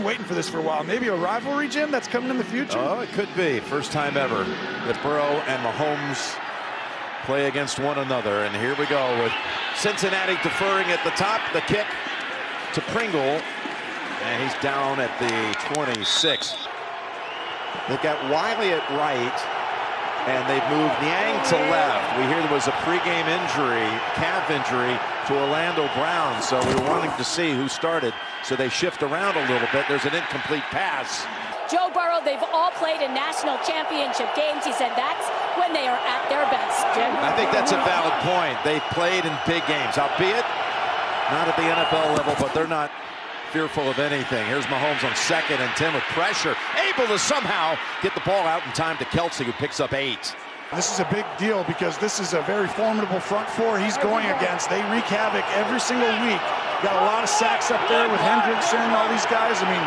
been waiting for this for a while. Maybe a rivalry, Jim, that's coming in the future? Oh, it could be. First time ever that Burrow and Mahomes play against one another. And here we go with Cincinnati deferring at the top. The kick to Pringle. And he's down at the 26. They've got Wiley at right, and they've moved Niang to left. We hear there was a pregame injury, calf injury, to Orlando Brown, so we were wanting to see who started, so they shift around a little bit. There's an incomplete pass. Joe Burrow, they've all played in national championship games. He said that's when they are at their best, Jim. I think that's a valid point. They've played in big games, albeit not at the NFL level, but they're not fearful of anything. Here's Mahomes on second and 10 with pressure, able to somehow get the ball out in time to Kelce, who picks up 8. This is a big deal because this is a very formidable front four he's going against. They wreak havoc every single week. Got a lot of sacks up there with Hendrickson, all these guys. I mean,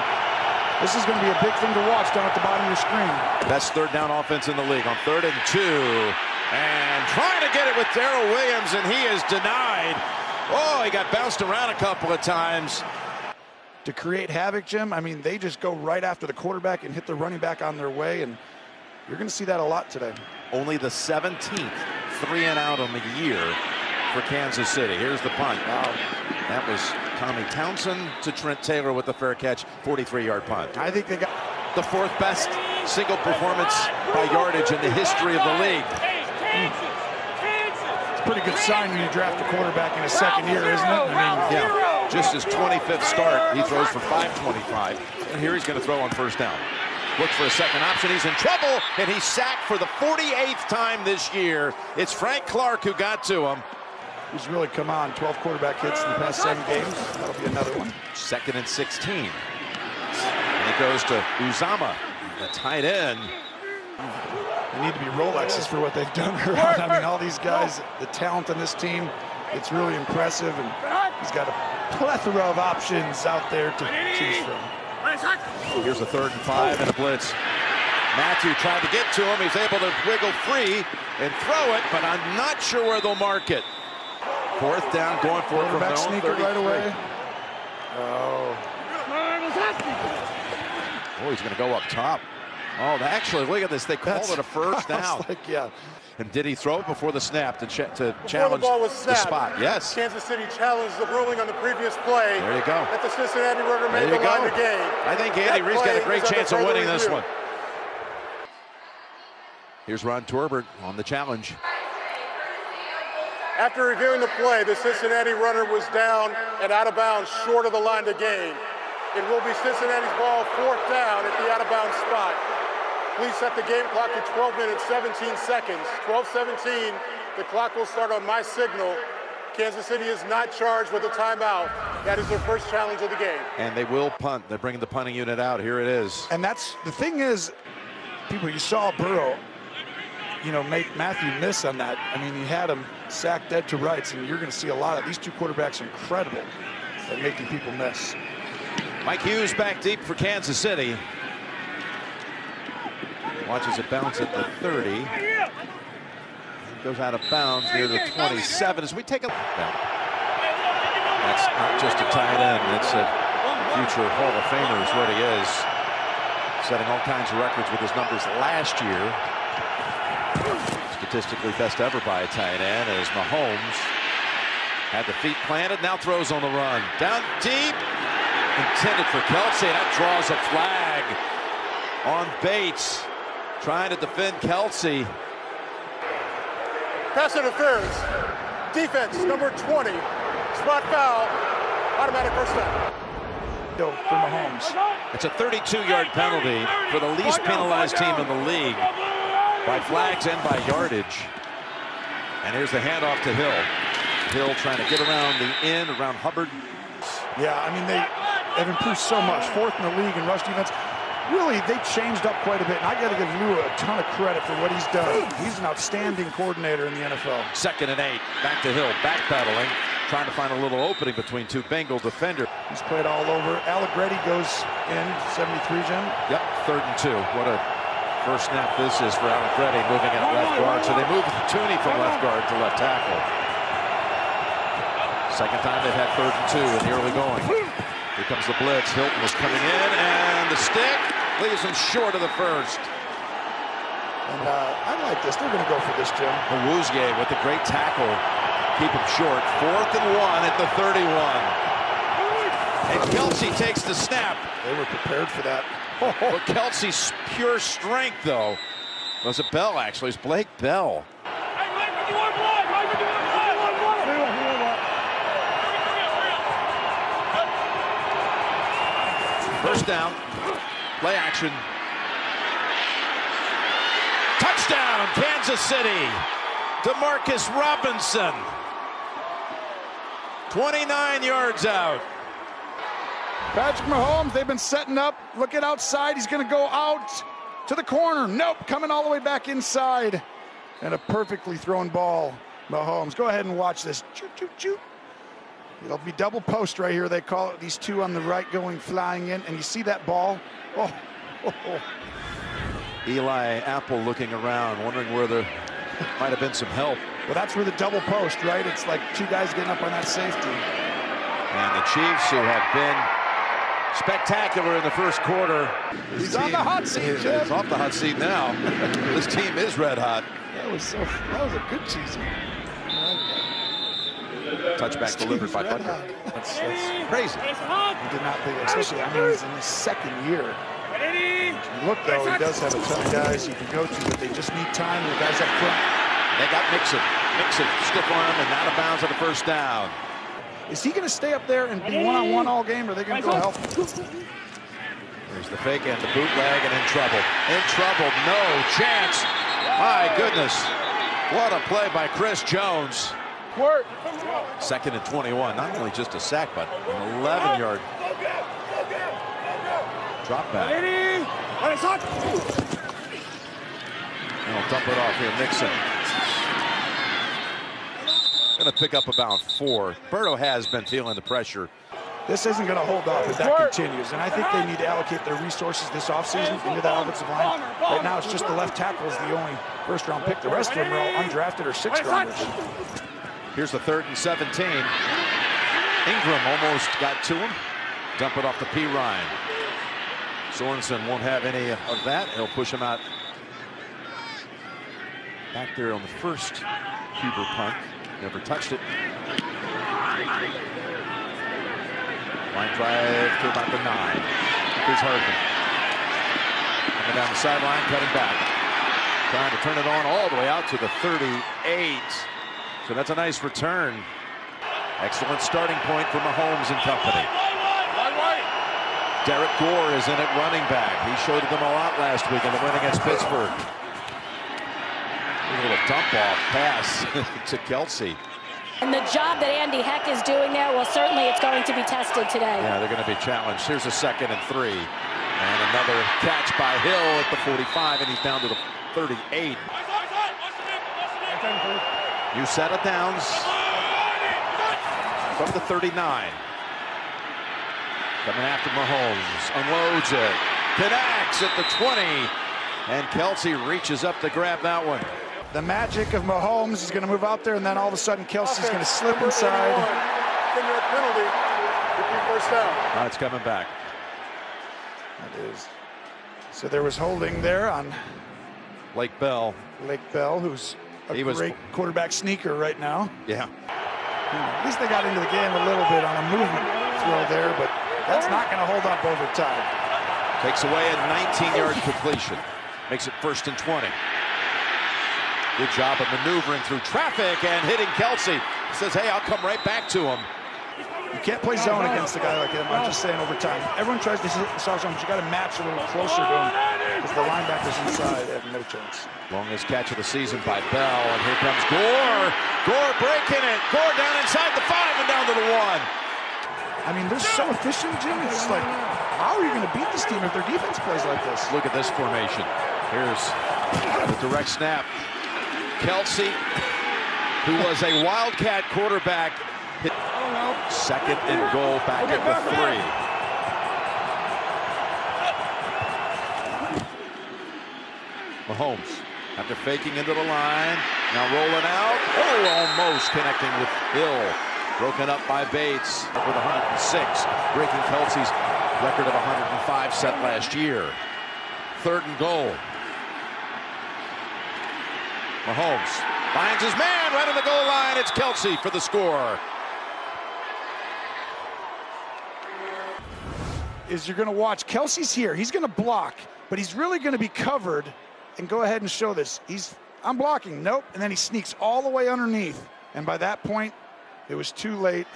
this is going to be a big thing to watch down at the bottom of your screen. Best third down offense in the league on 3rd and 2. And trying to get it with Darrell Williams, and he is denied. Oh, he got bounced around a couple of times. To create havoc, Jim, I mean, they just go right after the quarterback and hit the running back on their way, and you're going to see that a lot today. Only the 17th 3-and-out on the year for Kansas City. Here's the punt. Wow. That was Tommy Townsend to Trent Taylor with the fair catch, 43-yard punt. I think they got the 4th best single performance by yardage in the history of the league. It's a pretty good sign when you draft a quarterback in his second year, isn't it? I mean, yeah. Just his 25th start, he throws for 525. And here he's going to throw on 1st down. Looks for a second option. He's in trouble, and he's sacked for the 48th time this year. It's Frank Clark who got to him. He's really come on. 12 quarterback hits in the past 7 games. That'll be another one. 2nd and 16. And it goes to Uzama, the tight end. They need to be Rolexes for what they've done around. I mean, all these guys, the talent on this team, it's really impressive, and he's got a plethora of options out there to choose from. Here's a 3rd and 5 and a blitz. Matthew tried to get to him. He's able to wiggle free and throw it, but I'm not sure where they'll mark it. 4th down, going for it from their own sneaker 33. right away. Oh, he's going to go up top. Oh, actually, look at this. They called it a first down. Yeah. And did he throw it before the snap to challenge the spot? Yes. Kansas City challenged the ruling on the previous play. There you go. That the Cincinnati runner made the line of game. I think Andy Reid's got a great chance of winning this one. Here's Ron Torbert on the challenge. After reviewing the play, the Cincinnati runner was down and out of bounds short of the line to gain. It will be Cincinnati's ball, 4th down at the out of bounds spot. Please set the game clock to 12 minutes, 17 seconds. 12:17, the clock will start on my signal. Kansas City is not charged with a timeout. That is their first challenge of the game. And they will punt. They're bringing the punting unit out. Here it is. And that's, the thing is, people, you saw Burrow, you know, make Matthew miss on that. I mean, he had him sacked dead to rights, and you're going to see a lot of these 2 quarterbacks incredible at making people miss. Mike Hughes back deep for Kansas City. Watches it bounce at the 30. It goes out of bounds near the 27 as we take a look. That's not just a tight end. It's a future Hall of Famer is what he is. Setting all kinds of records with his numbers last year. Statistically best ever by a tight end as Mahomes had the feet planted, now throws on the run. Down deep. Intended for Kelce. That draws a flag on Bates. Trying to defend Kelce. Pass interference. Defense, number 20. Spot foul. Automatic first down. For Mahomes. It's a 32-yard penalty for the least penalized team in the league by flags and by yardage. And here's the handoff to Hill. Hill trying to get around the end, around Hubbard. Yeah, I mean, they've improved so much. 4th in the league in rush defense. Really, they changed up quite a bit, and I got to give Lou a ton of credit for what he's done. He's an outstanding coordinator in the NFL. 2nd and 8, back to Hill, backpedaling, trying to find a little opening between 2 Bengal defenders. He's played all over. Allegretti goes in, 73, Jim. Yep, 3rd and 2. What a first snap this is for Allegretti, moving at left guard. So they moved Tooney from left guard to left tackle. Second time they've had 3rd and 2 in the early going. They Here comes the blitz. Hilton was coming in, and the stick leaves him short of the first. And I like this. They're going to go for this, Jim. Owuzie with the great tackle. Keep him short. 4th and 1 at the 31. And Kelsey takes the snap. They were prepared for that. But Kelsey's pure strength, though, was it Bell, actually? It's Blake Bell. First down. Play action. Touchdown, Kansas City. DeMarcus Robinson. 29 yards out. Patrick Mahomes, they've been setting up. Looking outside. He's going to go out to the corner. Nope, coming all the way back inside. And a perfectly thrown ball. Mahomes, go ahead and watch this. Choo, choo, choo. It'll be double post right here. They call it. These two on the right going flying in. And you see that ball? Oh. Eli Apple looking around, wondering where there might have been some help. Well, that's where the double post, right? It's like two guys getting up on that safety. And the Chiefs, who have been spectacular in the first quarter. He's on the hot seat, Jim. He's off the hot seat now. This team is red hot. That was a good season. Touchback delivered by Butker. That's Crazy. He did not think, especially, I mean, he's in his second year. You look, though, he does have a ton of guys he can go to, but they just need time. The guys up front. They got Mixon. Mixon, stiff arm, and out of bounds on the first down. Is he going to stay up there and be one-on-one all game, or are they going to go help? There's the fake and the bootleg, and in trouble. In trouble, no chance. My goodness. What a play by Chris Jones. 2nd and 21. Not only just a sack, but an 11-yard drop back. And he'll dump it off here, Mixon. Going to pick up about 4. Burrow has been feeling the pressure. This isn't going to hold off if that continues, and I think they need to allocate their resources this offseason into that offensive line. Right now, it's just the left tackle is the only first-round pick. The rest of them are all undrafted or 6th-rounders. Here's the 3rd and 17. Ingram almost got to him. Dump it off to P. Ryan. Sorensen won't have any of that. He'll push him out. Back there on the first Huber punt. Never touched it. Line drive to about the 9. Here's Hardman. Coming down the sideline, cutting back. Trying to turn it on all the way out to the 38. So that's a nice return. Excellent starting point for Mahomes and company. Derek Gore is in at running back. He showed them a lot last week in the win against Pittsburgh. A little dump off pass to Kelsey. And the job that Andy Heck is doing there, well, certainly it's going to be tested today. Yeah, they're going to be challenged. Here's a 2nd and 3. And another catch by Hill at the 45, and he's down to the 38. You set it downs from the 39. Coming after Mahomes, unloads it, connects at the 20, and Kelsey reaches up to grab that one. The magic of Mahomes is going to move out there, and then all of a sudden Kelsey's going to slip inside. Penalty, first down. Now it's coming back. That is. So there was holding there on Blake Bell, who's a great quarterback sneaker right now. Yeah. At least they got into the game a little bit on a movement throw there, but that's not going to hold up over time. Takes away a 19-yard completion. Makes it 1st and 20. Good job of maneuvering through traffic and hitting Kelsey. He says, hey, I'll come right back to him. You can't play zone against a guy like him. I'm just saying over time. Everyone tries to hit the soft zone, but you got to match a little closer to him because the linebackers inside have no chance. Longest catch of the season by Bell, and here comes Gore. Gore breaking it. Gore down inside the 5 and down to the 1. I mean, they're so efficient, Jim. It's just like, how are you going to beat this team if their defense plays like this? Look at this formation. Here's the direct snap. Kelsey, who was a Wildcat quarterback, hit 2nd and goal back at the 3. Mahomes, after faking into the line, now rolling out. Oh, almost connecting with Hill. Broken up by Bates with 106, breaking Kelsey's record of 105 set last year. 3rd and goal. Mahomes finds his man right on the goal line. It's Kelsey for the score. Is you're going to watch Kelsey's here. He's going to block, but he's really going to be covered. And go ahead and show this. I'm blocking. Nope. And then he sneaks all the way underneath. And by that point, it was too late.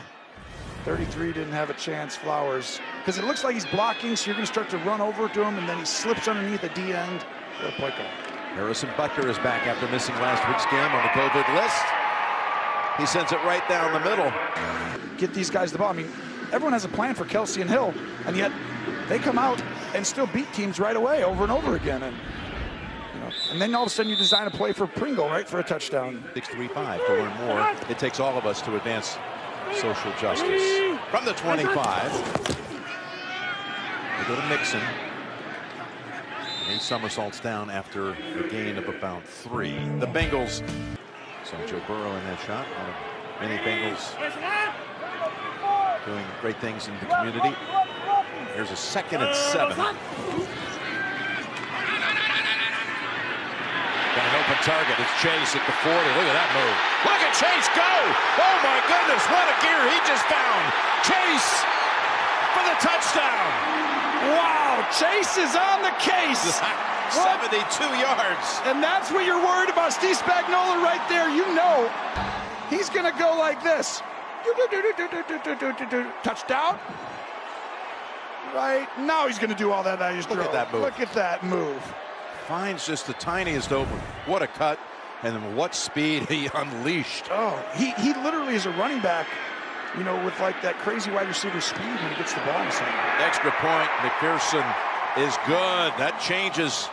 33 didn't have a chance. Flowers, because it looks like he's blocking, so you're going to start to run over to him, and then he slips underneath the D end. What a play call. Harrison Butker is back after missing last week's game on the COVID list. He sends it right down the middle. Get these guys the ball. I mean, everyone has a plan for Kelsey and Hill, and yet they come out and still beat teams right away over and over again. And then all of a sudden you design a play for Pringle, right, for a touchdown. 635 to learn more. It takes all of us to advance social justice. From the 25, we go to Mixon. And he somersaults down after a gain of about 3. The Bengals. So Joe Burrow in that shot. One of many Bengals doing great things in the community. Here's a 2nd and 7. Got an open target. It's Chase at the 40. Look at that move. Look at Chase go! Oh my goodness, what a gear he just found. Chase for the touchdown. Wow, Chase is on the case. 72 yards. And that's what you're worried about. Steve Spagnuolo right there. You know he's going to go like this. Touchdown. Right now he's going to do all that. Look at that move. Look at that move. Finds just the tiniest open. What a cut, and then what speed he unleashed. Oh, he literally is a running back, you know, with like that crazy wide receiver speed when he gets the ball in his hand. Extra point, McPherson is good. That changes.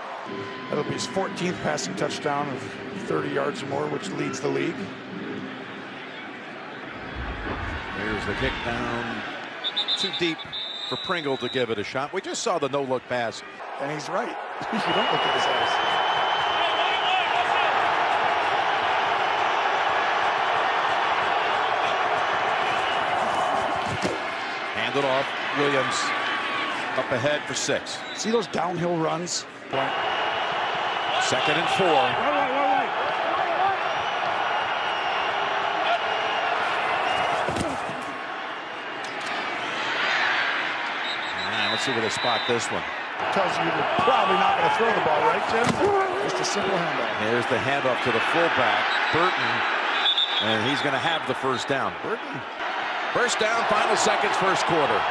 That'll be his 14th passing touchdown of 30 yards or more, which leads the league. Here's the kick down. Too deep for Pringle to give it a shot. We just saw the no-look pass. And he's right. You don't look at his eyes. Hand it off. Williams up ahead for 6. See those downhill runs? 2nd and 4. Let's see where they spot this one. Tells you they're probably not going to throw the ball, right, Jim? Just a simple handoff. Here's the handoff to the fullback, Burton, and he's going to have the first down. Burton. First down, final seconds, first quarter.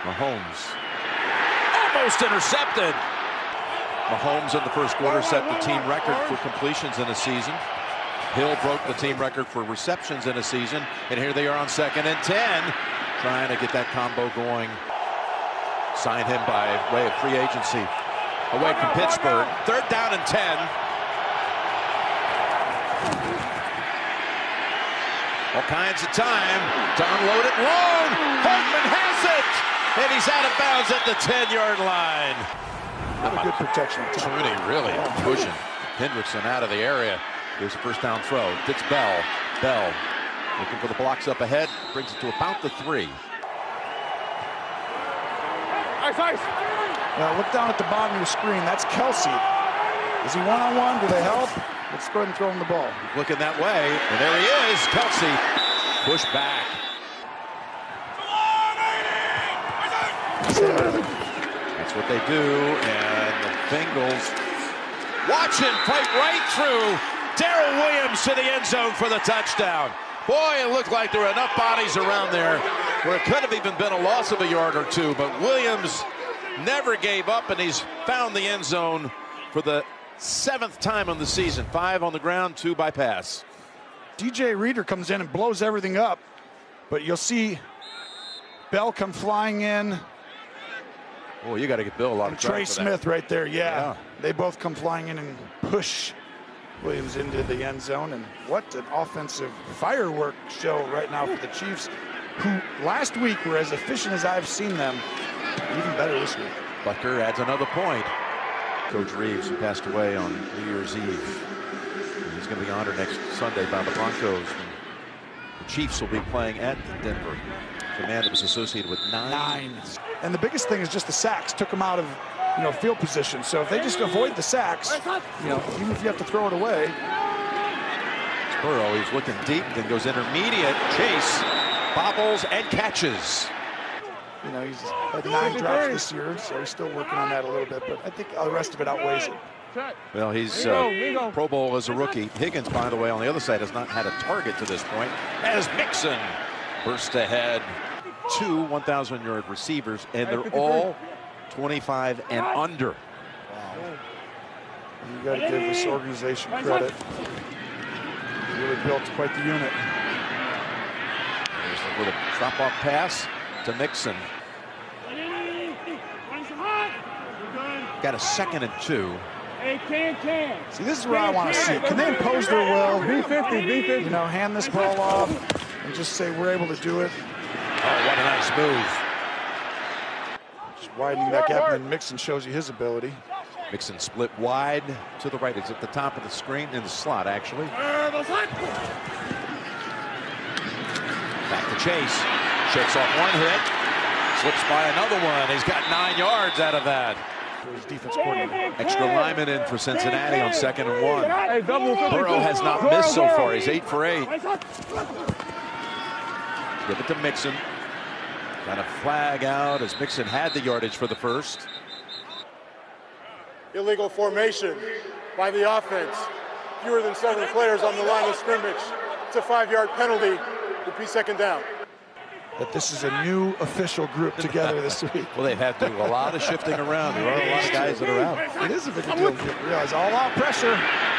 Mahomes. Almost intercepted. Mahomes in the first quarter set the team record for completions in a season. Hill broke the team record for receptions in a season. And here they are on 2nd and 10. Trying to get that combo going. Signed him by way of free agency. Away from Pittsburgh. 3rd down and 10. All kinds of time to unload it long. Hartman has it. And he's out of bounds at the 10-yard line. What a good protection. Trudy really pushing Hendrickson out of the area. Here's a first down throw. It's Bell. Bell looking for the blocks up ahead. Brings it to about the 3. Now look down at the bottom of your screen. That's Kelsey. Is he one-on-one? Do they help? Let's go ahead and throw him the ball. Looking that way. And there he is. Kelsey pushed back. That's what they do. And the Bengals watch him fight right through Darrell Williams to the end zone for the touchdown. Boy, it looked like there were enough bodies around there where it could have even been a loss of a yard or 2, but Williams never gave up, and he's found the end zone for the 7th time on the season. 5 on the ground, 2 by pass. DJ Reader comes in and blows everything up, but you'll see Bell come flying in. Oh, you got to get Bill a lot of credit Trey for Smith that. right there, yeah. They both come flying in and push Williams into the end zone. And what an offensive firework show right now for the Chiefs, who last week were as efficient as I've seen them, even better this week. Butker adds another point. Coach Reeves, who passed away on New Year's Eve. He's is going to be honored next Sunday by the Broncos. The Chiefs will be playing at Denver. The man that was associated with 9. And the biggest thing is just the sacks took them out of, field position. So if they just avoid the sacks, even if you have to throw it away. Burrow, he's looking deep, then goes intermediate. Chase bobbles and catches. He's had 9 drops this year, so he's still working on that a little bit. But I think the rest of it outweighs it. Well, he's Pro Bowl as a rookie. Higgins, by the way, on the other side, has not had a target to this point. As Mixon burst ahead. 2 1,000-yard receivers, and they're all 25 and under. Wow. You got to give this organization credit. They really built quite the unit. There's a little drop-off pass to Mixon. Got a 2nd and 2. See, this is where I want to see it. Can they impose their will? Hand this ball off and just say we're able to do it. Oh, what a nice move. Just widening that gap, and then Mixon shows you his ability. Mixon split wide to the right. It's at the top of the screen, in the slot, actually. Back to Chase. Shakes off one hit. Slips by another one. He's got 9 yards out of that. His defense coordinator. Extra lineman in for Cincinnati on 2nd and 1. Burrow has not missed so far. He's 8 for 8. Give it to Mixon. Got a flag out as Mixon had the yardage for the first. Illegal formation by the offense. Fewer than 7 players on the line of scrimmage. It's a 5-yard penalty. Repeat 2nd down. That this is a new official group together this week. Well, they've had to do a lot of shifting around. There are a lot of guys that are out. It is a big deal. You realize all-out pressure.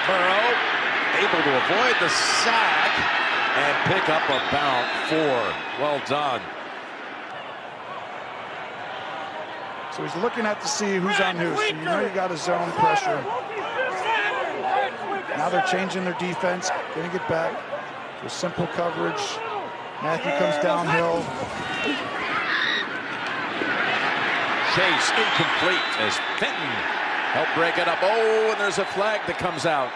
Burrow able to avoid the sack and pick up about 4. Well done. So he's looking at to see who's on who. So you got a zone pressure. Now they're changing their defense, getting it back to simple coverage. Matthew comes downhill. Chase incomplete as Fenton helped break it up. Oh, and there's a flag that comes out.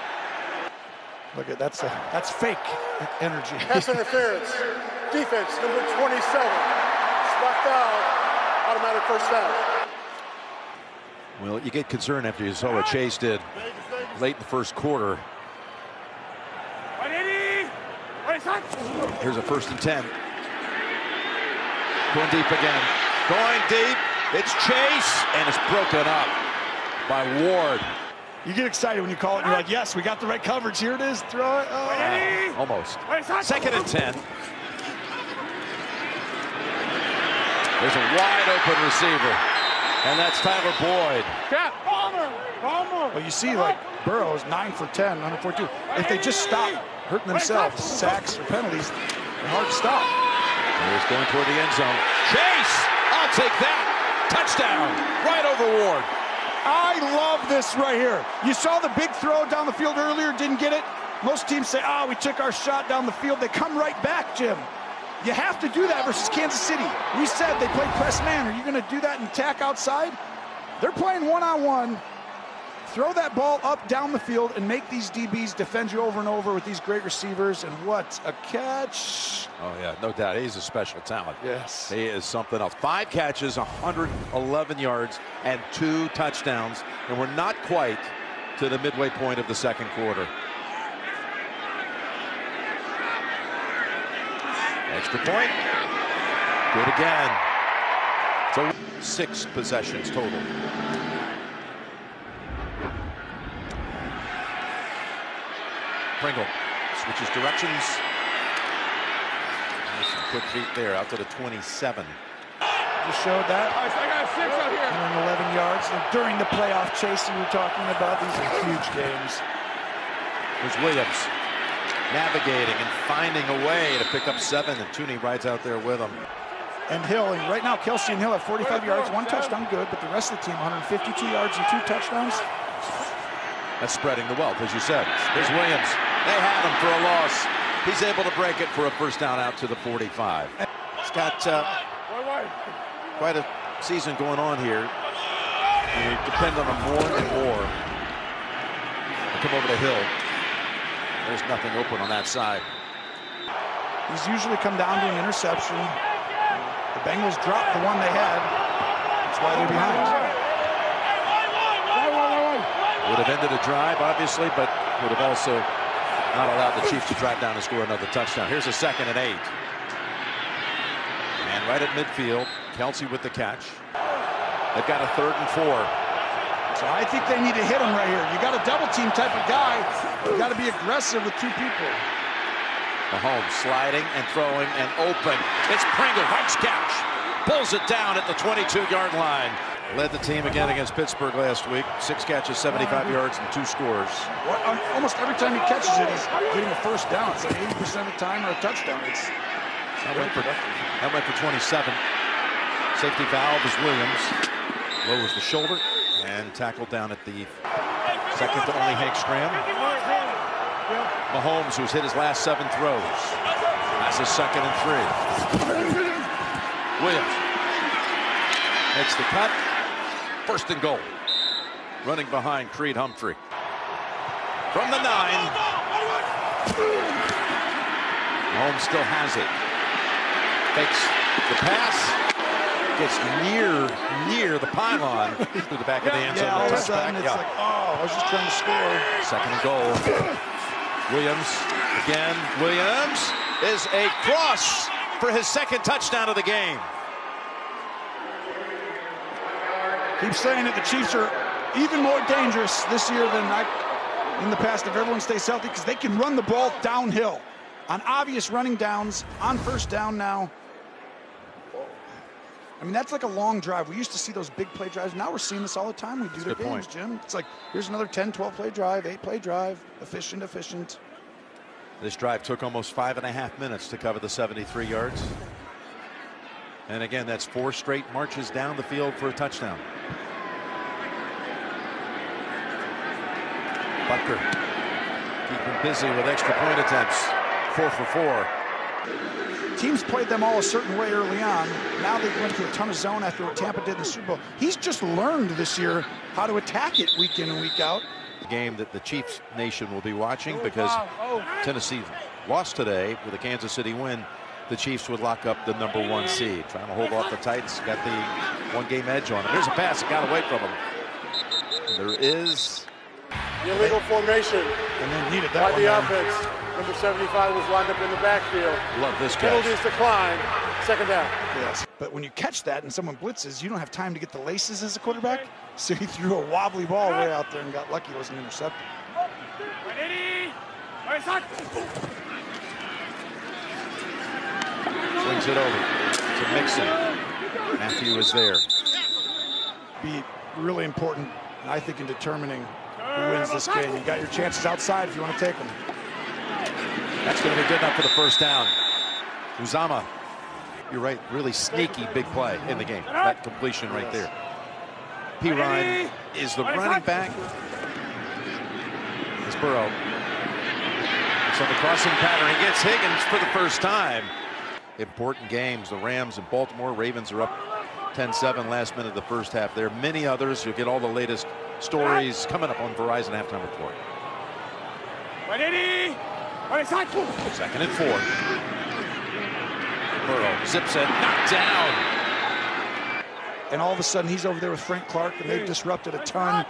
Look at that's fake energy. Pass interference. Defense number 27. Spot foul. Automatic first down. Well, you get concerned after you saw what Chase did late in the first quarter. Here's a 1st and 10. Going deep again. Going deep. It's Chase, and it's broken up by Ward. You get excited when you call it, and you're like, yes, we got the right coverage. Here it is. Throw it. Oh. Almost. 2nd and 10. There's a wide open receiver, and that's Tyler Boyd. Well, you see, like, Burrow's 9 for 10, 142. If they just stop hurting themselves, sacks or penalties, they're hard to stop. He's going toward the end zone. Chase! I'll take that! Touchdown! Right over Ward. I love this right here. You saw the big throw down the field earlier, didn't get it. Most teams say, we took our shot down the field. They come right back, Jim. You have to do that versus Kansas City. We said they played press man. Are you going to do that and tack outside? They're playing one-on-one. Throw that ball up down the field and make these DBs defend you over and over with these great receivers. And what a catch. Oh, yeah, no doubt. He's a special talent. Yes. He is something else. 5 catches, 111 yards, and 2 touchdowns. And we're not quite to the midway point of the 2nd quarter. Extra point. Good again. So 6 possessions total. Pringle switches directions. Nice and quick feet there out to the 27. Just showed that. I got 6 out here. 111 yards. And during the playoff chase you were talking about, these are huge games. There's Williams navigating and finding a way to pick up 7, and Tooney rides out there with him. And Hill, and right now Kelsey and Hill have 45 yards, 1 touchdown, good, but the rest of the team 152 yards and 2 touchdowns. That's spreading the wealth, as you said. There's Williams. They had him for a loss. He's able to break it for a first down out to the 45. He's got quite a season going on here. You depend on him more and more. Come over to Hill. There's nothing open on that side. He's usually come down to an interception. The Bengals dropped the one they had. That's why they're behind. Would have ended a drive, obviously, but would have also not allowed the Chiefs to drive down and score another touchdown. Here's a 2nd and 8. And right at midfield, Kelsey with the catch. They've got a 3rd and 4. So I think they need to hit him right here. You got a double team type of guy. You got to be aggressive with 2 people. Mahomes sliding and throwing and open. It's Pringle, nice catch. Pulls it down at the 22-yard line. Led the team again against Pittsburgh last week. 6 catches, 75 yards, and 2 scores. Well, almost every time he catches it, he's getting a 1st down. It's like 80% of the time or a touchdown. That went for 27. Safety valve is Williams. Lowers the shoulder and tackled down at the 2nd to only Hank Stram. Mahomes, who's hit his last 7 throws, has his 2nd and 3. Williams makes the cut. 1st and goal. Running behind Creed Humphrey. From the 9. Mahomes still has it. Fakes the pass. Gets near the pylon. To the back of the end zone. All of a sudden it's like, oh, I was just trying to score. 2nd and goal. Williams again. Williams is a cross for his 2nd touchdown of the game. Keep saying that the Chiefs are even more dangerous this year than in the past if everyone stays healthy, because they can run the ball downhill on obvious running downs, on 1st down now. I mean, that's like a long drive. We used to see those big play drives. Now we're seeing this all the time. We do their games, Jim. It's like, here's another 10, 12-play drive, 8-play drive, efficient. This drive took almost 5.5 minutes to cover the 73 yards. And again, that's 4 straight marches down the field for a touchdown. Butker keeping busy with extra point attempts. 4 for 4. Teams played them all a certain way early on. Now they went to a ton of zone after what Tampa did in the Super Bowl. He's just learned this year how to attack it week in and week out. A game that the Chiefs Nation will be watching, because Tennessee lost today with a Kansas City win. The Chiefs would lock up the #1 seed. Trying to hold off the Titans. Got the 1-game edge on him. Here's a pass that got away from him. There is the illegal formation and then needed that by the offense. Number 75 was lined up in the backfield. Love this catch. Penalties decline. 2nd down. Yes, but when you catch that and someone blitzes, you don't have time to get the laces as a quarterback. So he threw a wobbly ball way out there and got lucky it wasn't intercepted. Swings it over to Mixon. Matthew is there. Be really important, I think, in determining who wins this game. You got your chances outside if you want to take them. That's going to be good enough for the 1st down. Uzama, you're right, really sneaky big play in the game. That completion right there. P. Ryan is the running back. It's Burrow. It's on the crossing pattern. He gets Higgins for the 1st time. Important games. The Rams and Baltimore Ravens are up 10-7 last minute of the 1st half. There are many others. You'll get all the latest stories coming up on Verizon Halftime Report. 2nd and 4. Burrow zips it, knocked down. And all of a sudden he's over there with Frank Clark, and they've disrupted a ton.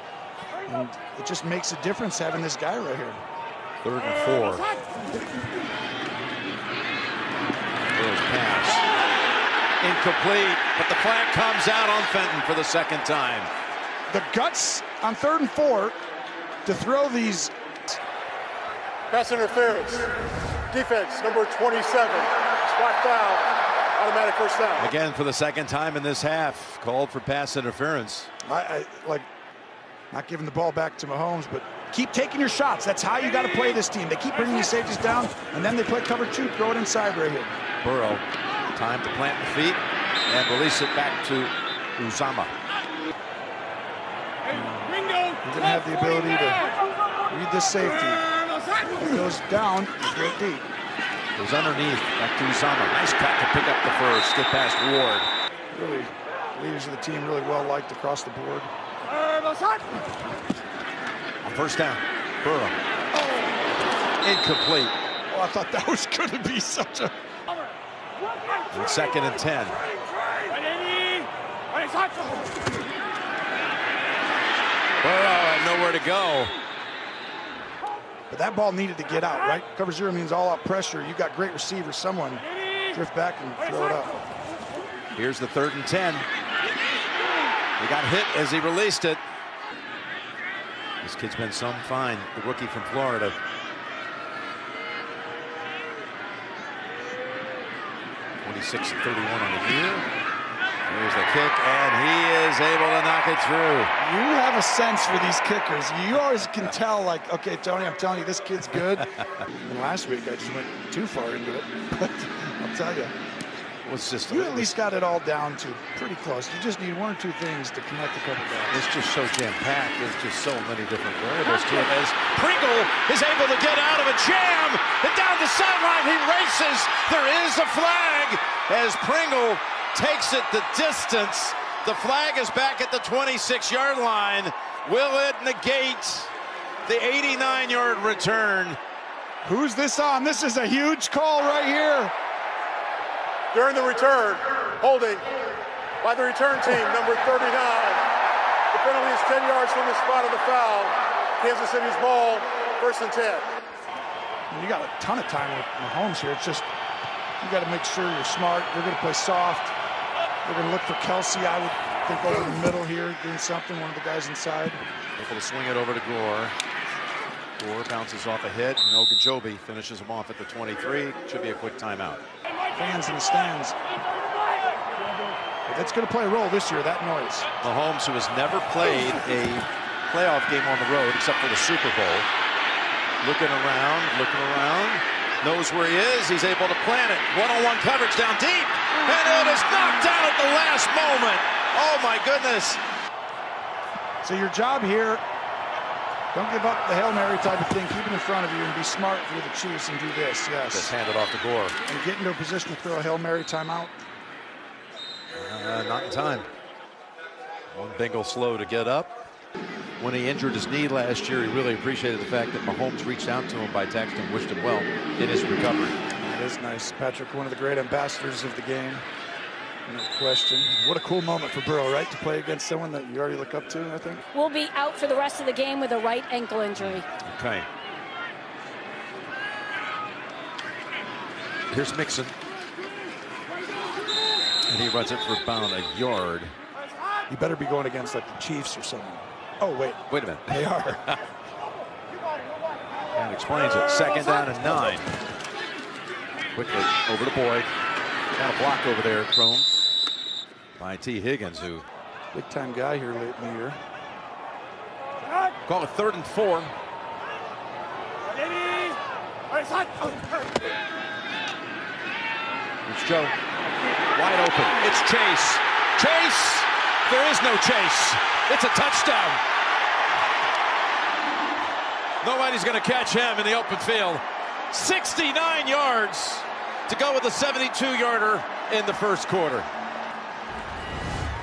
And it just makes a difference having this guy right here. 3rd and 4. Burrow's pass. Incomplete, but the flag comes out on Fenton for the 2nd time. The guts on 3rd and 4 to throw these. Pass interference. Defense, number 27. Spot foul. Automatic 1st down. Again, for the 2nd time in this half, called for pass interference. I like not giving the ball back to Mahomes, but keep taking your shots. That's how you got to play this team. They keep bringing these safeties down, and then they play cover 2, throw it inside right here. Burrow, time to plant the feet and release it back to Uzama. He didn't have the ability to read this safety. It goes down, throw it deep. Goes underneath, back to Uzama. Nice cut to pick up the 1st, get past Ward. Really, leaders of the team really well liked across the board. On 1st down, Burrow. Incomplete. Oh, I thought that was going to be such a... And 2nd and 10. Burrow had nowhere to go. But that ball needed to get out, right? Cover 0 means all out pressure. You got great receivers. Someone drift back and throw it up. Here's the 3rd and 10. He got hit as he released it. This kid's been some fine, the rookie from Florida. .26-31 on the year. Here's the kick, and he is able to knock it through. You have a sense for these kickers. You always can tell, like, okay, Tony, I'm telling you, this kid's good. And last week, I just went too far into it. But I'll tell you, you at least got it all down to pretty close. You just need 1 or 2 things to connect a couple dots. It's just so jam-packed. There's just so many different variables to it. As Pringle is able to get out of a jam, and down the sideline, he races. There is a flag as Pringle takes it the distance. The flag is back at the 26-yard line. Will it negate the 89-yard return? Who's this on? This is a huge call right here. During the return, holding by the return team, number 39. The penalty is 10 yards from the spot of the foul. Kansas City's ball, 1st and 10. You got a ton of time with Mahomes here. It's just, you got to make sure you're smart. They're going to play soft. They're going to look for Kelsey, I would think, over the middle here, doing something, one of the guys inside. Able to swing it over to Gore. Gore bounces off a hit, and Ogunjobi finishes him off at the 23. Should be a quick timeout. Fans in the stands. But that's going to play a role this year, that noise. Mahomes, who has never played a playoff game on the road except for the Super Bowl, looking around, knows where he is. He's able to plant it. One-on-one coverage down deep, and it is knocked down at the last moment. Oh my goodness. So your job here, don't give up the Hail Mary type of thing. Keep it in front of you and be smart for the Chiefs and do this, yes. Just hand it off to Gore. And get into a position to throw a Hail Mary timeout. Not in time. One Bengal slow to get up. When he injured his knee last year, he really appreciated the fact that Mahomes reached out to him by text and wished him well in his recovery. That is nice. Patrick, one of the great ambassadors of the game. No question. What a cool moment for Burrow, right? To play against someone that you already look up to, I think. Will be out for the rest of the game with a right ankle injury. Okay. Here's Mixon. And he runs it for about a yard. You better be going against like the Chiefs or something. Oh, wait. Wait a minute. They are. And explains it. 2nd down and 9. Quickly over to Boyd. Got a block over there, thrown by T. Higgins, who... Big time guy here late in the year. Call it 3rd and 4. It's Joe. Wide open. It's Chase. Chase! There is no Chase. It's a touchdown. Nobody's going to catch him in the open field. 69 yards to go with a 72-yarder in the 1st quarter.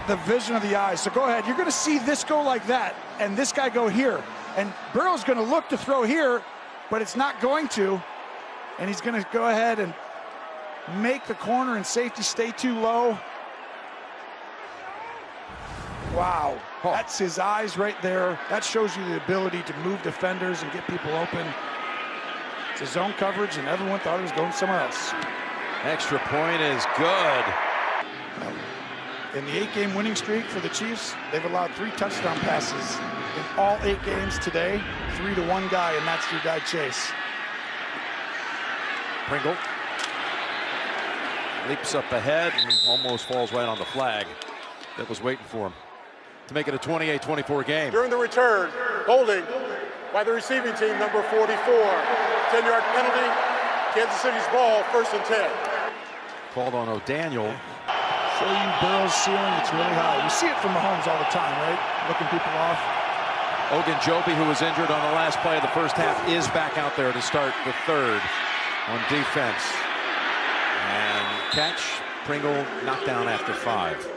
The vision of the eyes. So go ahead. You're going to see this go like that, and this guy go here. And Burrow's going to look to throw here, but it's not going to. And he's going to go ahead and make the corner and safety stay too low. Wow. That's his eyes right there. That shows you the ability to move defenders and get people open. It's a zone coverage, and everyone thought it was going somewhere else. Extra point is good. In the 8-game winning streak for the Chiefs, they've allowed 3 touchdown passes in all 8 games today. 3 to 1 guy, and that's your guy, Chase. Pringle leaps up ahead and almost falls right on the flag that was waiting for him to make it a 28-24 game. During the return, holding by the receiving team, number 44. 10-yard penalty, Kansas City's ball, 1st and 10. Called on O'Daniel. Show you Burrow's ceiling, it's really high. You see it from Mahomes all the time, right? Looking people off. Ogunjobi, who was injured on the last play of the 1st half, is back out there to start the 3rd on defense. And catch, Pringle knocked down after 5.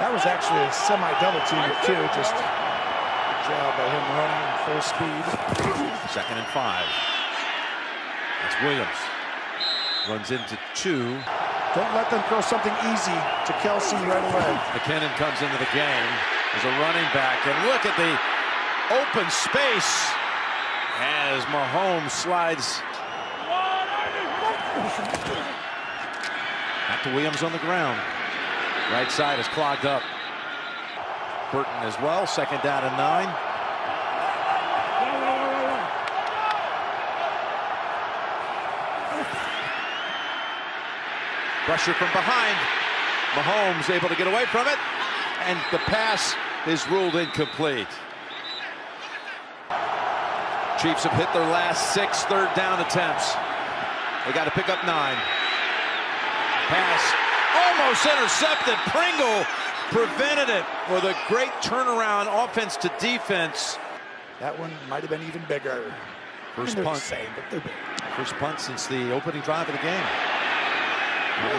That was actually a semi-double team too. Just good job by him running full speed. 2nd and 5. That's Williams. Runs into 2. Don't let them throw something easy to Kelsey right away. McKinnon comes into the game as a running back. And look at the open space as Mahomes slides. Back to Williams on the ground. Right side is clogged up. Burton as well. 2nd down and 9. Pressure from behind. Mahomes able to get away from it, and the pass is ruled incomplete. Chiefs have hit their last 6 third down attempts. They got to pick up 9. Pass almost intercepted. Pringle prevented it with a great turnaround, offense to defense. That one might have been even bigger. First punt. Same, but they're big. First punt since the opening drive of the game.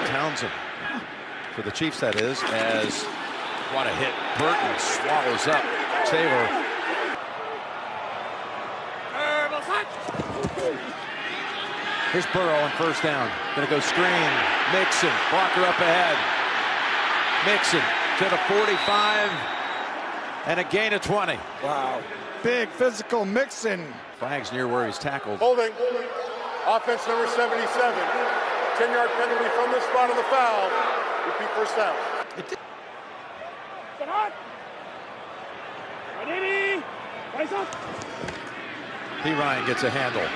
Townsend for the Chiefs, that is, as what a hit. Burton swallows up Taylor. Here's Burrow on 1st down. Gonna go screen. Mixon, blocker up ahead. Mixon to the 45 and a gain of 20. Wow. Big physical Mixon. Flags near where he's tackled. Holding. Offense number 77. 10-yard penalty from the spot of the foul. Repeat 1st down. P. Ryan gets a handle.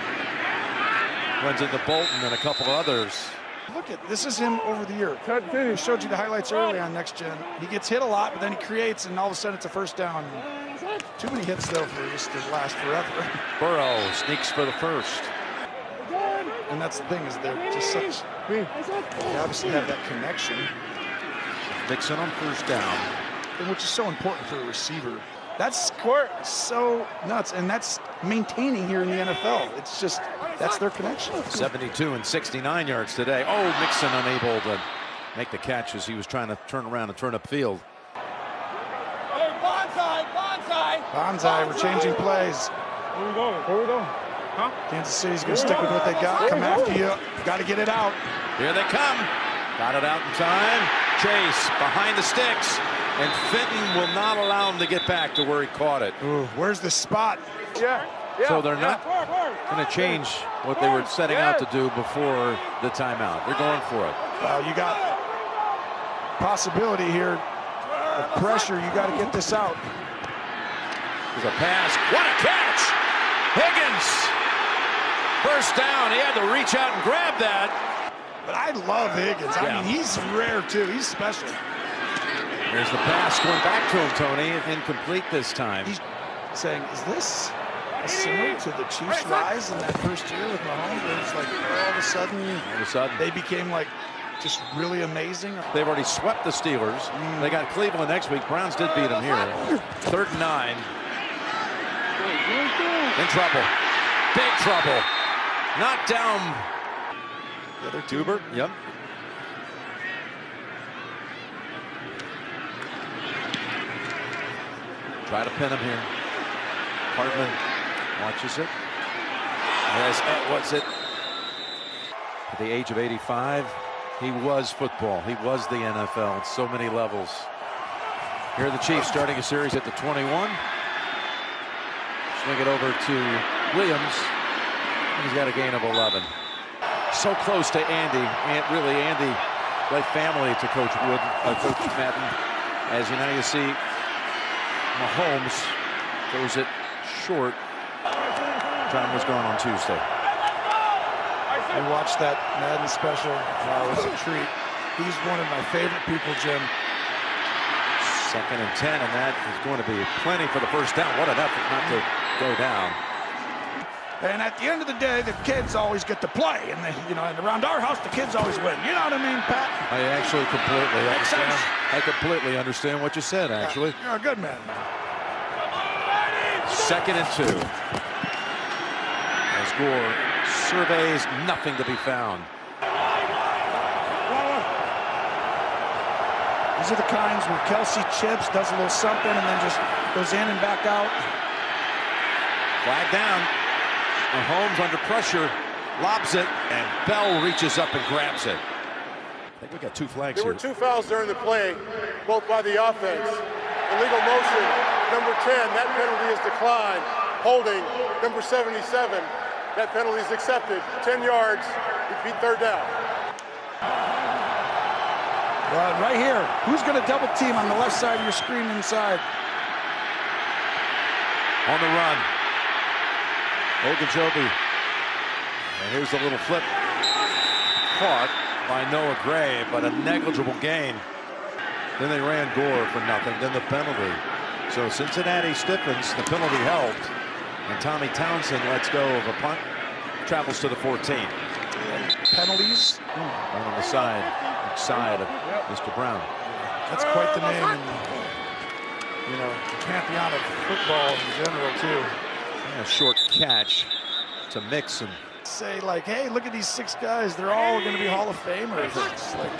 Runs into Bolton and a couple others. Look at this is him over the year. I showed you the highlights early on Next Gen. He gets hit a lot, but then he creates, and all of a sudden it's a 1st down. Too many hits though for this to last forever. Burrow sneaks for the 1st. And that's the thing, is they're just such. They obviously have that connection. Mixon on 1st down. Which is so important for a receiver. That's so nuts, and that's maintaining here in the NFL. It's just, that's their connection. 72 and 69 yards today. Oh, Mixon unable to make the catch as he was trying to turn around and turn upfield. Bonsai, we're changing plays. Where we going? Where we going? Huh? Kansas City's going to stick with what they got. Come after you. Got to get it out. Here they come. Got it out in time. Chase behind the sticks. And Fenton will not allow him to get back to where he caught it. Ooh, where's the spot? So they're not going to change what they were setting out to do before the timeout. They're going for it. Well, you got possibility here of pressure. You got to get this out. There's a pass. What a catch! Higgins! 1st down. He had to reach out and grab that. But I love Higgins. I mean, he's rare, too. He's special. Here's the pass going back to him, Tony. Incomplete this time. He's saying, is this similar to the Chiefs' rise in that 1st year with Mahomes? Where it's like all of a sudden they became like just really amazing. They've already swept the Steelers. They got Cleveland next week. Browns did beat them here. 3rd and 9. In trouble. Big trouble. Knocked down. The other Torbert. Yep. Try to pin him here. Hartman watches it. What's it? At the age of 85, he was football. He was the NFL at so many levels. Here are the Chiefs starting a series at the 21. Swing it over to Williams. He's got a gain of 11. So close to Andy. Really, Andy, like family to Coach Wood, Coach Madden. As you know, you see Mahomes throws it short. John was gone on Tuesday. I watched that Madden special. It was a treat. He's one of my favorite people, Jim. 2nd and 10, and that is going to be plenty for the 1st down. What an effort not to go down. And at the end of the day, the kids always get to play, and and around our house, the kids always win. You know what I mean, Pat? I actually completely Makes understand. sense. I completely understand what you said. Actually, you're a good man. 2nd and 2. As Gore surveys, nothing to be found. These are the kinds where Kelsey chips, does a little something, and then just goes in and back out. Flag down. Mahomes under pressure. lobs it, and Bell reaches up and grabs it. I think we got 2 flags There here. were 2 fouls during the play, both by the offense. Illegal motion, number 10, that penalty is declined. Holding, number 77, that penalty is accepted. 10 yards, repeat 3rd down. Right here, who's going to double team on the left side of your screen inside? On the run. Ogunjobi. And here's the little flip. Caught by Noah Gray, but a negligible gain. Then they ran Gore for nothing, then the penalty. So Cincinnati stiffens, the penalty helped, and Tommy Townsend lets go of a punt, travels to the 14. Penalties. On the side of Mr. Brown. That's quite the name, and, you know, champion of football in general, too. Yeah, short catch to mix and say, like, hey, look at these 6 guys. They're all going to be Hall of Famers. It's like,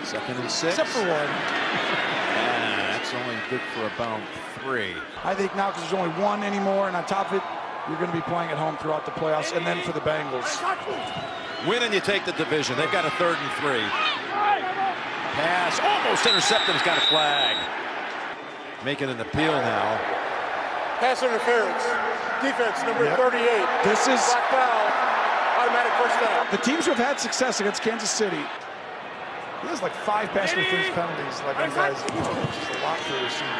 2nd and 6. except for one. Yeah, that's only good for about 3. I think now, because there's only 1 anymore, and on top of it, you're going to be playing at home throughout the playoffs, and then for the Bengals. Win and you take the division. They've got a 3rd and 3. Pass almost intercepted. He's got a flag. Making an appeal now. Pass interference. Defense, number 38. This is Black foul. Automatic 1st down. the teams who have had success against Kansas City. He has like 5 pass interference penalties. Like, you guys, just a lot for a receiver.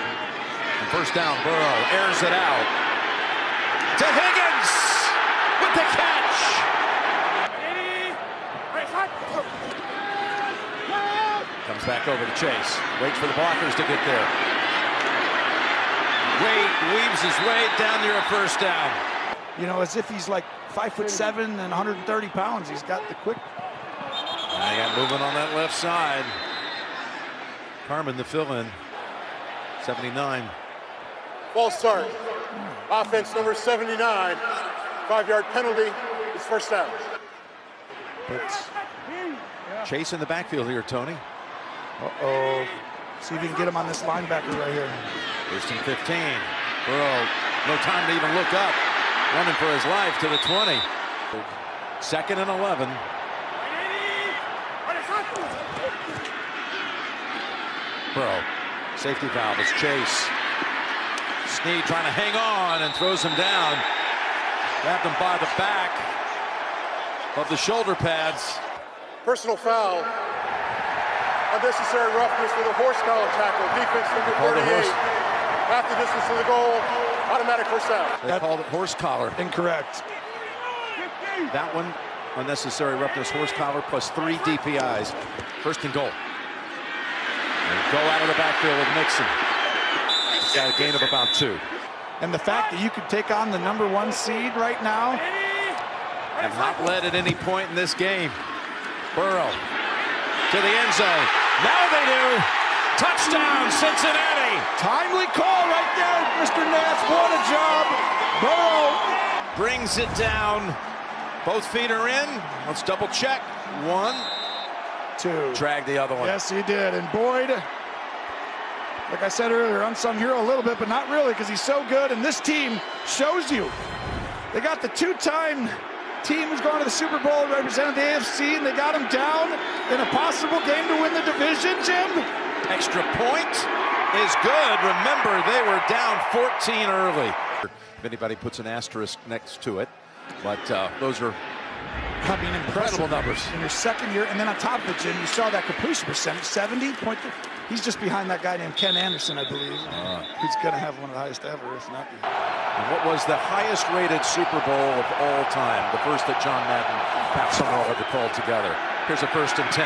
And 1st down, Burrow airs it out to Higgins with the catch. Comes back over to Chase. Waits for the blockers to get there. Wade weaves his way down near a 1st down. You know, as if he's like 5'7" and 130 pounds. He's got the quick. They got movement on that left side. Carmen, the fill-in. 79. False start. Offense number 79. 5-yard penalty. It's 1st down. But, Chase in the backfield here, Tony. uh-oh. See if you can get him on this linebacker right here. 1st and 15. Burrow, no time to even look up. Running for his life to the 20. 2nd and 11. Burrow, safety valve is Chase. Snead trying to hang on and throws him down. Grabbed him by the back of the shoulder pads. Personal foul. Unnecessary roughness with a horse collar tackle. Defense number 38. Half the distance to the goal. Automatic 1st down. They called it horse collar. Incorrect. That one, unnecessary roughness, horse collar, plus 3 DPIs. 1st and goal. And go out of the backfield with Nixon. Got a gain of about 2. And the fact that you could take on the number 1 seed right now. Have not led at any point in this game. Burrow to the end zone. Now they do. Touchdown, Cincinnati. Timely call right there, Mr. Nance. What a job. Burrow brings it down. Both feet are in. Let's double check. 1, 2. Drag the other one. Yes, he did. And Boyd, like I said earlier, unsung hero a little bit, but not really, because he's so good. And this team shows you. They got the 2-time team who's going to the Super Bowl, represented the AFC, and they got him down in a possible game to win the division, Jim. Extra point is good. Remember, they were down 14 early. If anybody puts an asterisk next to it, but those are, I mean, incredible numbers in your 2nd year. And then on top of it, Jim, you saw that completion percentage, 70.3. He's just behind that guy named Ken Anderson, I believe, who's going to have one of the highest ever, if not. And what was the highest rated Super Bowl of all time? The first that John Madden, Pat Summerall ever called together. Here's a 1st and 10.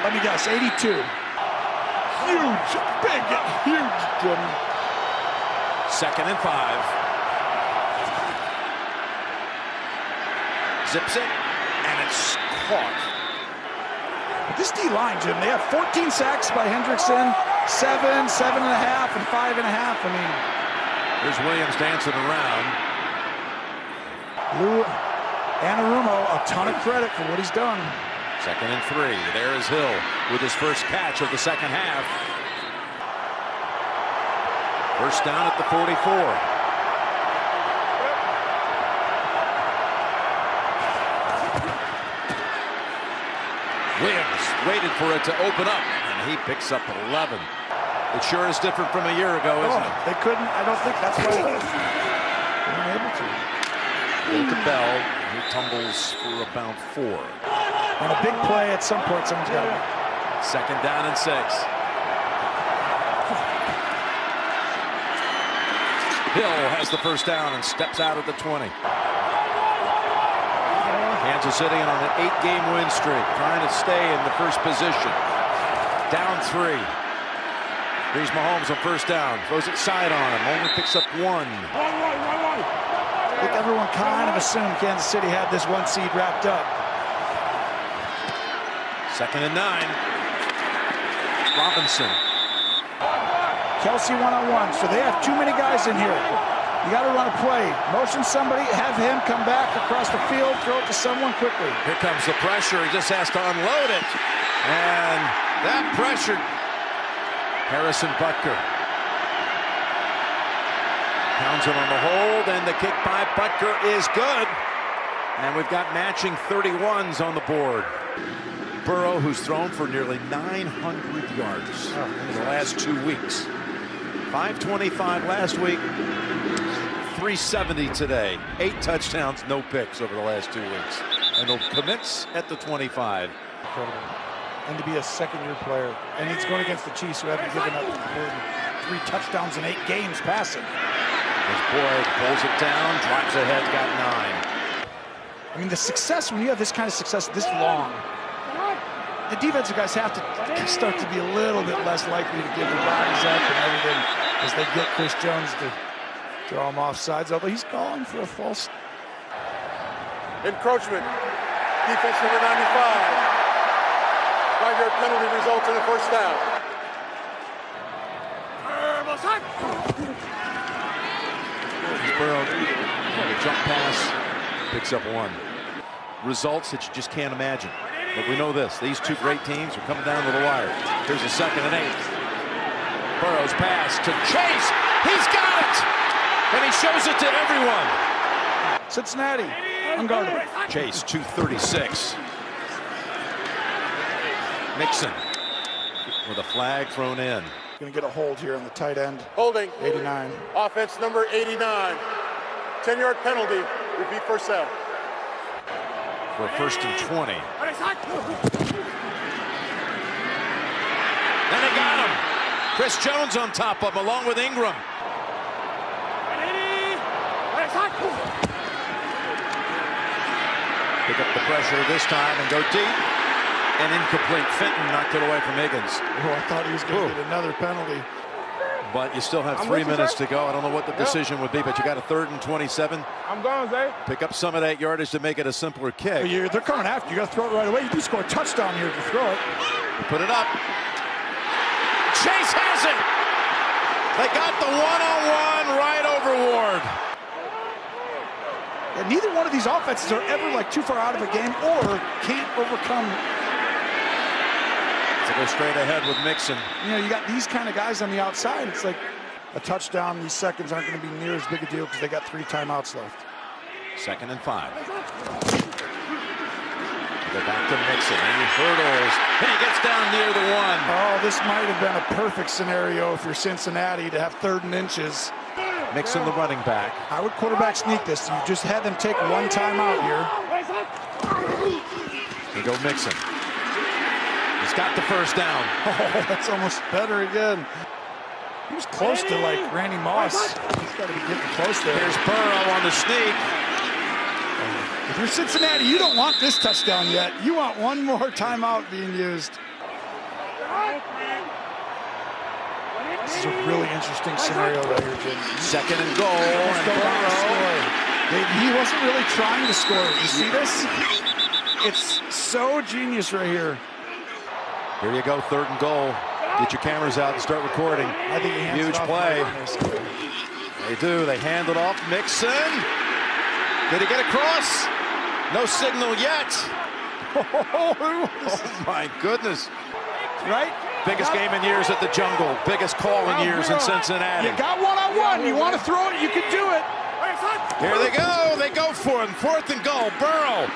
Let me guess, 82. Huge, big, huge, Jim. 2nd and 5. Zips it, and it's caught. But this D-line, Jim, they have 14 sacks by Hendrickson, 7, 7.5, and 5.5. I mean, here's Williams dancing around. Lou Anarumo, a ton of credit for what he's done. 2nd and 3. There is Hill with his first catch of the 2nd half. 1st down at the 44. Williams waited for it to open up, and he picks up 11. It sure is different from a year ago, isn't it? They couldn't. I don't think that's why they weren't able to. To Bell, who tumbles for about 4. On a big play at some point, someone's got it. 2nd down and 6. Hill has the first down and steps out at the 20. Kansas City on an 8-game win streak, trying to stay in the first position. Down 3. Here's Mahomes on first down, throws it side on him, only picks up 1. I think everyone kind of assumed Kansas City had this 1 seed wrapped up. 2nd and 9. Robinson. Kelsey one-on-one, so they have too many guys in here. You got to run a play. Motion somebody, have him come back across the field, throw it to someone quickly. Here comes the pressure. He just has to unload it. And that pressure. Harrison Butker. Townsend on the hold, and the kick by Butker is good. And we've got matching 31s on the board. Burrow, who's thrown for nearly 900 yards in the last 2 weeks. 525 last week, 370 today. 8 touchdowns, no picks over the last 2 weeks. And he'll commits at the 25. Incredible. And to be a second-year player. And he's going against the Chiefs, who haven't given up more than 3 touchdowns in 8 games passing. As Boyd pulls it down, drives ahead, got 9. I mean, the success, when you have this kind of success this long, the defensive guys have to start to be a little bit less likely to give their bodies up and everything as they get Chris Jones to draw him off sides, although he's calling for a false. Encroachment. Defense number 95. 5-yard penalty results in a first down. Burrow, the jump pass, picks up 1. Results that you just can't imagine. But we know this, these 2 great teams are coming down to the wire. Here's a 2nd and 8. Burrow's pass to Chase. He's got it! And he shows it to everyone. Cincinnati, unguardable. Chase, 236. Mixon with a flag thrown in. Going to get a hold here on the tight end. Holding. 89. Offense number 89. 10-yard penalty. Repeat first down. For a 1st and 20. And they got him. Chris Jones on top of him, along with Ingram. Pick up the pressure this time and go deep. And incomplete. Fenton knocked it away from Higgins. Oh, I thought he was going to get another penalty. But you still have 3 minutes to go. I don't know what the decision would be, but you got a 3rd and 27. I'm going, Zay. Pick up some of that yardage to make it a simpler kick. Well, they're coming after you. You got to throw it right away. You do score a touchdown here if you throw it. Put it up. Chase has it. They got the one-on-one right over Ward. And neither one of these offenses are ever like too far out of a game or can't overcome. To go straight ahead with Mixon. You know, you got these kind of guys on the outside. It's like a touchdown. These seconds aren't going to be near as big a deal because they got 3 timeouts left. 2nd and 5. Go back to Mixon. And he hurdles. And he gets down near the 1. Oh, this might have been a perfect scenario if you're Cincinnati to have 3rd and inches. Mixon, the running back. I would quarterback sneak this. You just had them take 1 timeout here. They go Mixon. He's got the first down. Oh, that's almost better again. He was close to like Randy Moss. He's got to be getting close there. Here's Burrow on the sneak. If you're Cincinnati, you don't want this touchdown yet. You want 1 more timeout being used. This is a really interesting scenario right here, Jim. 2nd and goal. And Burrow. He wasn't really trying to score. You see this? It's so genius right here. Here you go, 3rd and goal. Get your cameras out and start recording. I think he hands huge it off play. They do. They hand it off. Mixon. Did he get across? No signal yet. Oh my goodness. Right? Biggest game in years at the Jungle. Biggest call in years in Cincinnati. You got one-on-one. You want to throw it, you can do it. Here they go. They go for him. 4th and goal. Burrow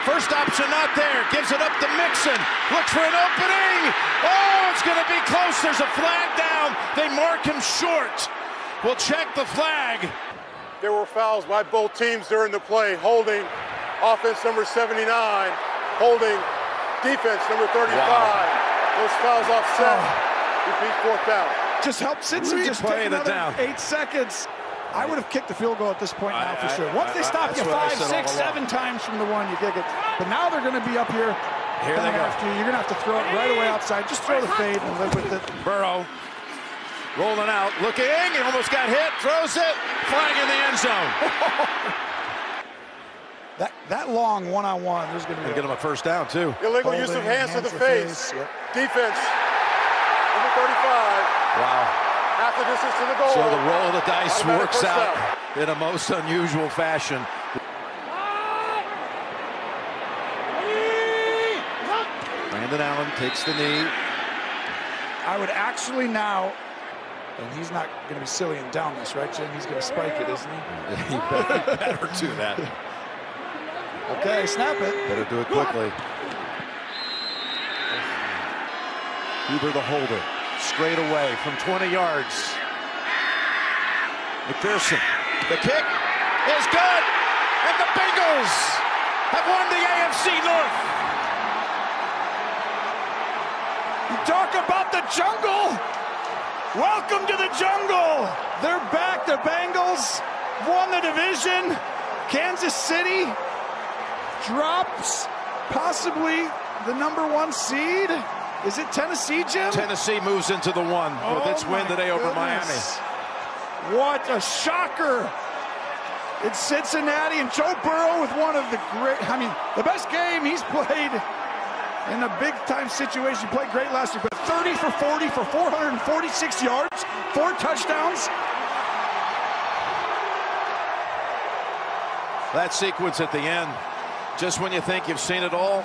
First option not there. Gives it up to Mixon. Looks for an opening. Oh, it's going to be close. There's a flag down. They mark him short. We'll check the flag. There were fouls by both teams during the play. Holding offense number 79. Holding defense number 35. Wow. Those fouls offset. Repeat fourth down. Just help Cincinnati just take Replaying it another down. 8 seconds. I would have kicked the field goal at this point now for sure. Once they that's stop you what I 5, said 6, all along. 7 times from the one, you kick it. But now they're going to be up here. Here they go. After you. You're going to have to throw it right away outside. Just throw the fade and live with it. Burrow rolling out, looking, he almost got hit, throws it, flying in the end zone. That long one-on-one, there's going to be Get him a first down, too. Illegal use of hands to the face. Yep. Defense number 35. Wow. Half the distance to the goal. So the roll of the dice Automatic works first out down. in a most unusual fashion. Brandon Allen takes the knee. I would actually now, and he's not going to be silly and down this, right, Jim? He's going to spike it, isn't he? He better do that. Okay, snap it. Better do it quickly. Huber the holder. Straight away from 20 yards. McPherson. The kick is good. And the Bengals have won the AFC North. You talk about the jungle. Welcome to the jungle. They're back. The Bengals won the division. Kansas City drops possibly the #1 seed. Is it Tennessee, Jim? Tennessee moves into the one with its win today over Miami. What a shocker. It's Cincinnati and Joe Burrow with one of the the best game he's played in a big-time situation. He played great last year, but 30 for 40 for 446 yards, 4 touchdowns. That sequence at the end, just when you think you've seen it all,